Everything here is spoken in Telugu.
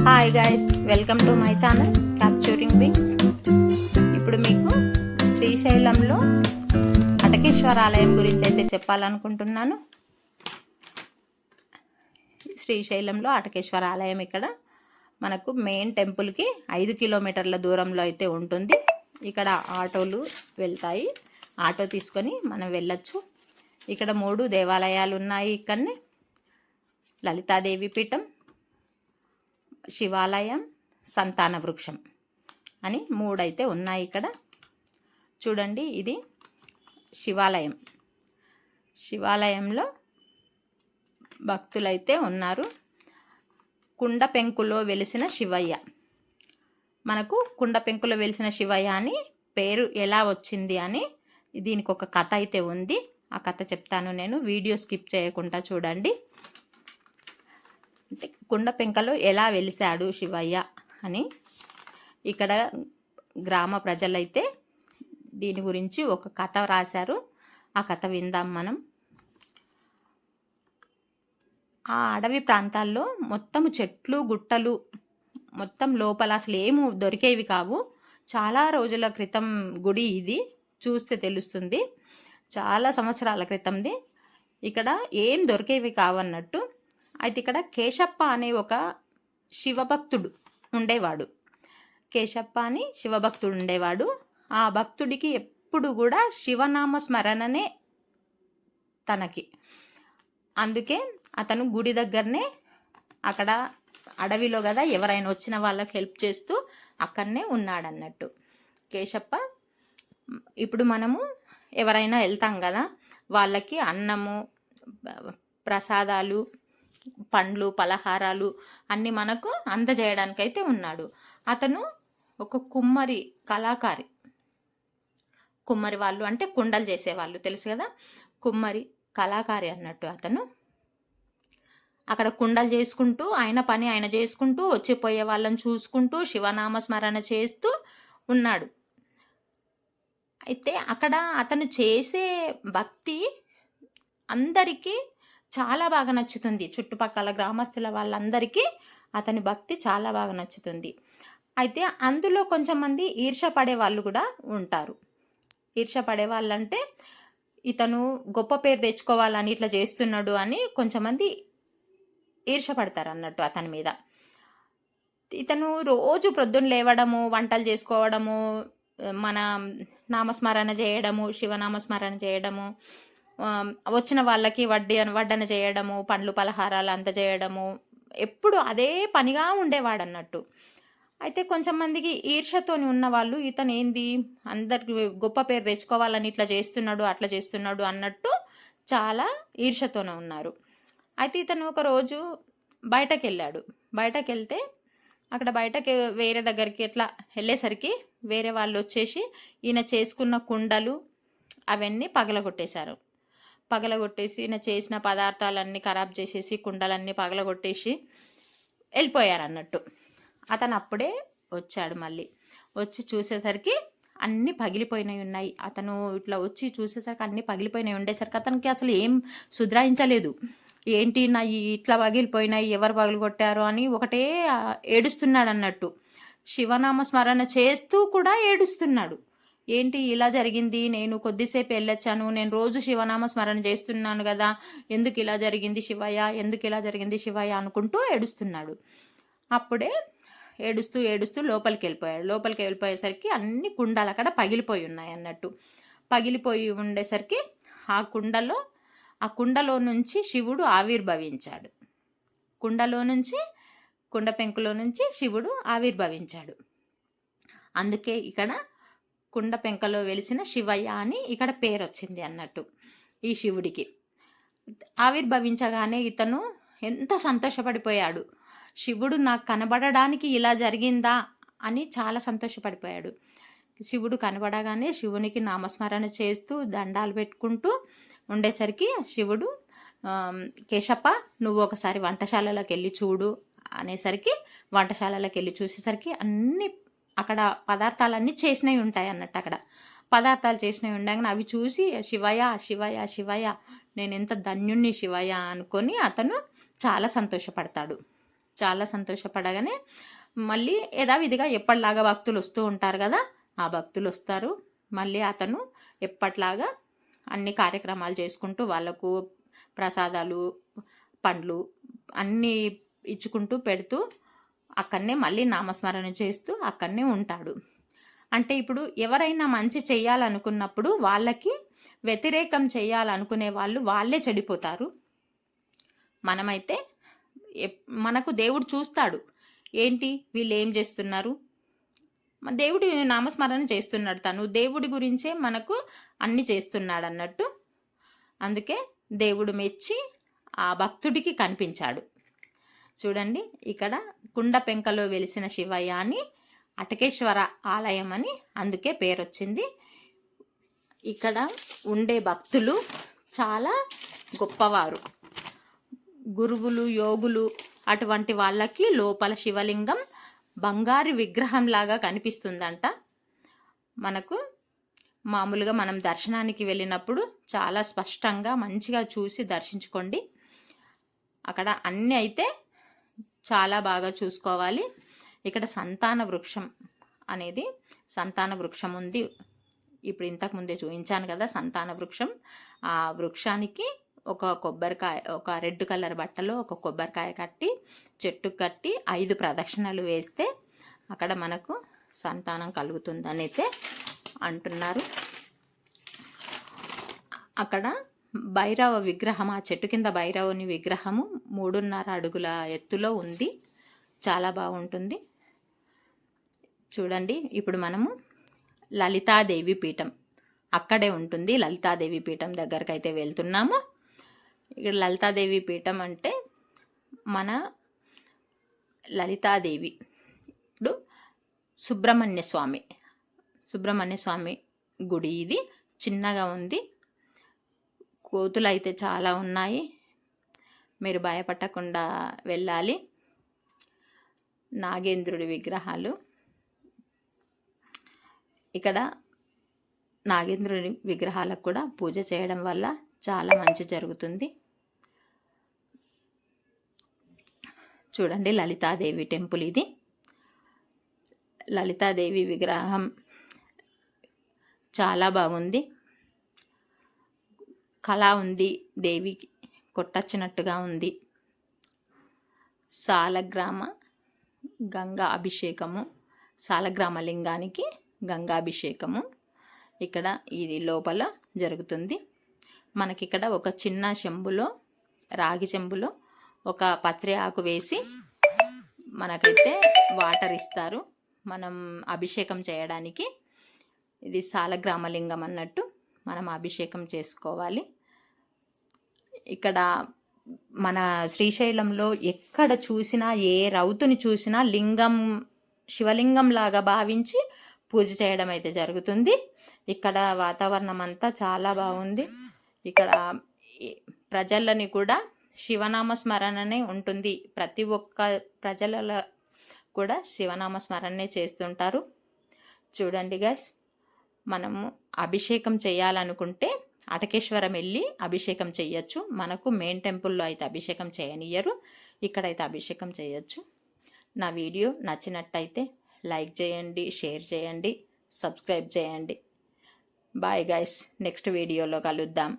Hi guys, welcome to my channel capturing wings. ఇప్పుడు మీకు శ్రీశైలంలో అటకేశ్వర ఆలయం గురించి అయితే చెప్పాలనుకుంటున్నాను. శ్రీశైలంలో అటకేశ్వర ఆలయం ఇక్కడ మనకు మెయిన్ టెంపుల్కి 5 కిలోమీటర్ల దూరంలో అయితే ఉంటుంది. ఇక్కడ ఆటోలు వెళ్తాయి, ఆటో తీసుకొని మనం వెళ్ళొచ్చు. ఇక్కడ 3 దేవాలయాలు ఉన్నాయి. ఇక్కడనే లలితాదేవి పీఠం, శివాలయం, సంతాన వృక్షం అని 3 అయితే ఉన్నాయి. ఇక్కడ చూడండి, ఇది శివాలయం. శివాలయంలో భక్తులైతే ఉన్నారు. కుండ పెంకులో వెలిసిన శివయ్య. మనకు కుండ పెంకులో వెలిసిన శివయ్య అని పేరు ఎలా వచ్చింది అని దీనికి ఒక కథ అయితే ఉంది. ఆ కథ చెప్తాను నేను, వీడియో స్కిప్ చేయకుండా చూడండి. అంటే కుండ పెంకలో ఎలా వెలిశాడు శివయ్య అని ఇక్కడ గ్రామ ప్రజలైతే దీని గురించి ఒక కథ రాశారు. ఆ కథ విందాం మనం. ఆ అడవి ప్రాంతాల్లో మొత్తం చెట్లు గుట్టలు, మొత్తం లోపల అసలు ఏమీ దొరికేవి కావు. చాలా రోజుల క్రితం గుడి ఇది, చూస్తే తెలుస్తుంది. చాలా సంవత్సరాల క్రితంది. ఇక్కడ ఏం దొరికేవి కావన్నట్టు. అయితే ఇక్కడ కేశప్ప అనే ఒక శివభక్తుడు ఉండేవాడు. కేశప్ప అని శివభక్తుడు ఉండేవాడు. ఆ భక్తుడికి ఎప్పుడు కూడా శివనామ స్మరణనే తనకి. అందుకే అతను గుడి దగ్గరనే, అక్కడ అడవిలో కదా, ఎవరైనా వచ్చిన వాళ్ళకి హెల్ప్ చేస్తూ అక్కడనే ఉన్నాడన్నట్టు కేశప్ప. ఇప్పుడు మనము ఎవరైనా వెళ్తాం కదా, వాళ్ళకి అన్నము, ప్రసాదాలు, పండ్లు, పలహారాలు అన్నీ మనకు అందజేయడానికైతే ఉన్నాడు. అతను ఒక కుమ్మరి కళాకారి. కుమ్మరి వాళ్ళు అంటే కుండలు చేసేవాళ్ళు, తెలుసు కదా, కుమ్మరి కళాకారి అన్నట్టు. అతను అక్కడ కుండలు చేసుకుంటూ, ఆయన పని ఆయన చేసుకుంటూ, వచ్చిపోయే వాళ్ళని చూసుకుంటూ శివనామస్మరణ చేస్తూ ఉన్నాడు. అయితే అక్కడ అతను చేసే భక్తి అందరికీ చాలా బాగా నచ్చుతుంది. చుట్టుపక్కల గ్రామస్తుల వాళ్ళందరికీ అతని భక్తి చాలా బాగా నచ్చుతుంది. అయితే అందులో కొంచెం మంది ఈర్ష్యపడే వాళ్ళు కూడా ఉంటారు. ఈర్ష్యపడే వాళ్ళంటే ఇతను గొప్ప పేరు తెచ్చుకోవాలని ఇట్లా చేస్తున్నాడు అని కొంచెం మంది ఈర్ష్యపడతారు అన్నట్టు అతని మీద. ఇతను రోజు ప్రొద్దున లేవడము, వంటలు చేసుకోవడము, మన నామస్మరణ చేయడము, శివనామస్మరణ చేయడము, వచ్చిన వాళ్ళకి వడ్డన చేయడము, పండ్లు పలహారాలు అందజేయడము, ఎప్పుడు అదే పనిగా ఉండేవాడు అన్నట్టు. అయితే కొంచెం మందికి ఈర్ష్యతోని ఉన్న వాళ్ళు, ఇతను ఏంది అందరికి గొప్ప పేరు తెచ్చుకోవాలని ఇట్లా చేస్తున్నాడు, అట్లా చేస్తున్నాడు అన్నట్టు చాలా ఈర్ష్యతోనే ఉన్నారు. అయితే ఇతను ఒక రోజు బయటకు వెళ్ళాడు. బయటకు వెళ్తే అక్కడ బయటకి వేరే దగ్గరికి ఎట్లా వెళ్ళేసరికి వేరే వాళ్ళు వచ్చేసి ఈయన చేసుకున్న కుండలు అవన్నీ పగలగొట్టేసి ఈయన చేసిన పదార్థాలన్నీ ఖరాబ్ చేసేసి కుండలన్నీ పగలగొట్టేసి వెళ్ళిపోయారు అన్నట్టు. అతను అప్పుడే వచ్చాడు. మళ్ళీ వచ్చి చూసేసరికి అన్నీ పగిలిపోయినవి ఉన్నాయి. అతను ఇట్లా వచ్చి చూసేసరికి అన్నీ పగిలిపోయినవి ఉండేసరికి అతనికి అసలు ఏం సుధరాయించలేదు. ఏంటి నా ఇట్లా పగిలిపోయినాయి, ఎవరు పగలగొట్టారు అని ఒకటే ఏడుస్తున్నాడు అన్నట్టు. శివనామ స్మరణ చేస్తూ కూడా ఏడుస్తున్నాడు. ఏంటి ఇలా జరిగింది, నేను కొద్దిసేపు వెళ్ళొచ్చాను, నేను రోజు శివనామ స్మరణ చేస్తున్నాను కదా, ఎందుకు ఇలా జరిగింది శివయ్య, ఎందుకు ఇలా జరిగింది శివయ్య అనుకుంటూ ఏడుస్తున్నాడు. అప్పుడే ఏడుస్తూ లోపలికి వెళ్ళిపోయేసరికి అన్ని కుండలు అక్కడ పగిలిపోయి ఉన్నాయి అన్నట్టు. పగిలిపోయి ఉండేసరికి ఆ కుండలో నుంచి శివుడు ఆవిర్భవించాడు. కుండ పెంకులో నుంచి శివుడు ఆవిర్భవించాడు. అందుకే ఇక్కడ కుండ పెంకలో వెలిసిన శివయ్య అని ఇక్కడ పేరు వచ్చింది అన్నట్టు ఈ శివుడికి. ఆవిర్భవించగానే ఇతను ఎంత సంతోషపడిపోయాడు. శివుడు నాకు కనబడడానికి ఇలా జరిగిందా అని చాలా సంతోషపడిపోయాడు. శివుడు కనబడగానే శివునికి నామస్మరణ చేస్తూ దండాలు పెట్టుకుంటూ ఉండేసరికి శివుడు, కేశప్ప నువ్వు ఒకసారి వంటశాలలోకి వెళ్ళి చూడు అనేసరికి వంటశాలలోకి వెళ్ళి చూసేసరికి అన్ని అక్కడ పదార్థాలన్నీ చేసినవి ఉంటాయి అన్నట్టు. అక్కడ పదార్థాలు చేసినవి ఉండగానే అవి చూసి శివయ్య శివయ్య శివయ్య నేను ఎంత ధన్యుణ్ణి శివయ్య అనుకొని అతను చాలా సంతోషపడతాడు. చాలా సంతోషపడగానే మళ్ళీ యథావిధిగా ఎప్పటిలాగా భక్తులు వస్తూ ఉంటారు కదా, ఆ భక్తులు వస్తారు. మళ్ళీ అతను ఎప్పట్లాగా అన్ని కార్యక్రమాలు చేసుకుంటూ వాళ్ళకు ప్రసాదాలు, పండ్లు అన్నీ ఇచ్చుకుంటూ పెడుతూ అక్కడనే మళ్ళీ నామస్మరణ చేస్తూ అక్కడనే ఉంటాడు. అంటే ఇప్పుడు ఎవరైనా మంచి చేయాలనుకున్నప్పుడు వాళ్ళకి వ్యతిరేకం చేయాలనుకునే వాళ్ళే చెడిపోతారు. మనమైతే మనకు దేవుడు చూస్తాడు, ఏంటి వీళ్ళు ఏం చేస్తున్నారు, దేవుడి నామస్మరణ చేస్తున్నాడు, తను దేవుడి గురించే మనకు అన్ని చేస్తున్నాడు అన్నట్టు. అందుకే దేవుడు మెచ్చి ఆ భక్తుడికి కనిపించాడు. చూడండి, ఇక్కడ కుండ పెంకలో వెలిసిన శివయ్య అని అటకేశ్వర ఆలయం అని అందుకే పేరు వచ్చింది. ఇక్కడ ఉండే భక్తులు చాలా గొప్పవారు, గురువులు, యోగులు, అటువంటి వాళ్ళకి లోపల శివలింగం బంగారు విగ్రహంలాగా కనిపిస్తుందంట. మనకు మామూలుగా మనం దర్శనానికి వెళ్ళినప్పుడు చాలా స్పష్టంగా మంచిగా చూసి దర్శించుకోండి. అక్కడ అన్నీ అయితే చాలా బాగా చూసుకోవాలి. ఇక్కడ సంతాన వృక్షం అనేది సంతాన వృక్షం ఉంది. ఇప్పుడు ఇంతకుముందే చూపించాను కదా సంతాన వృక్షం. ఆ వృక్షానికి ఒక కొబ్బరికాయ, ఒక రెడ్ కలర్ బట్టలో ఒక కొబ్బరికాయ కట్టి చెట్టు కట్టి 5 ప్రదక్షిణలు వేస్తే అక్కడ మనకు సంతానం కలుగుతుందని అయితే అంటున్నారు. అక్కడ భైరవ విగ్రహం, ఆ చెట్టు కింద భైరవుని విగ్రహము 3.5 అడుగుల ఎత్తులో ఉంది. చాలా బాగుంటుంది. చూడండి, ఇప్పుడు మనము లలితాదేవి పీఠం అక్కడే ఉంటుంది. లలితాదేవి పీఠం దగ్గరకు అయితే వెళ్తున్నాము. ఇక్కడ లలితాదేవి పీఠం అంటే మన లలితాదేవి ఇప్పుడు సుబ్రహ్మణ్య స్వామి గుడి. ఇది చిన్నగా ఉంది, కోతులు అయితే చాలా ఉన్నాయి, మీరు భయపడకుండా వెళ్ళాలి. నాగేంద్రుడి విగ్రహాలు, ఇక్కడ నాగేంద్రుడి విగ్రహాలకు కూడా పూజ చేయడం వల్ల చాలా మంచి జరుగుతుంది. చూడండి, లలితాదేవి టెంపుల్ ఇది. లలితాదేవి విగ్రహం చాలా బాగుంది, కళ ఉంది, దేవికి కొట్టచ్చినట్టుగా ఉంది. సాలగ్రామ గంగా అభిషేకము, సాలగ్రామ లింగానికి గంగాభిషేకము ఇక్కడ ఇది లోపల జరుగుతుంది. మనకిక్కడ ఒక చిన్న చెంబులో, రాగి చెంబులో ఒక పత్రి ఆకు వేసి మనకైతే వాటర్ ఇస్తారు మనం అభిషేకం చేయడానికి. ఇది సాలగ్రామలింగం అన్నట్టు మనం అభిషేకం చేసుకోవాలి. ఇక్కడ మన శ్రీశైలంలో ఎక్కడ చూసినా, ఏ రౌతుని చూసినా లింగం శివలింగం లాగా భావించి పూజ చేయడం అయితే జరుగుతుంది. ఇక్కడ వాతావరణం అంతా చాలా బాగుంది. ఇక్కడ ప్రజలని కూడా శివనామ స్మరణనే ఉంటుంది. ప్రతి ఒక్క ప్రజల కూడా శివనామ స్మరణనే చేస్తుంటారు. చూడండి గైస్, మనము అభిషేకం చేయాలనుకుంటే అటకేశ్వరం వెళ్ళి అభిషేకం చేయొచ్చు. మనకు మెయిన్ టెంపుల్లో అయితే అభిషేకం చేయనియ్యరు, ఇక్కడైతే అభిషేకం చేయొచ్చు. నా వీడియో నచ్చినట్టయితే లైక్ చేయండి, షేర్ చేయండి, సబ్స్క్రైబ్ చేయండి. బాయ్ గైస్, నెక్స్ట్ వీడియోలో కలుద్దాం.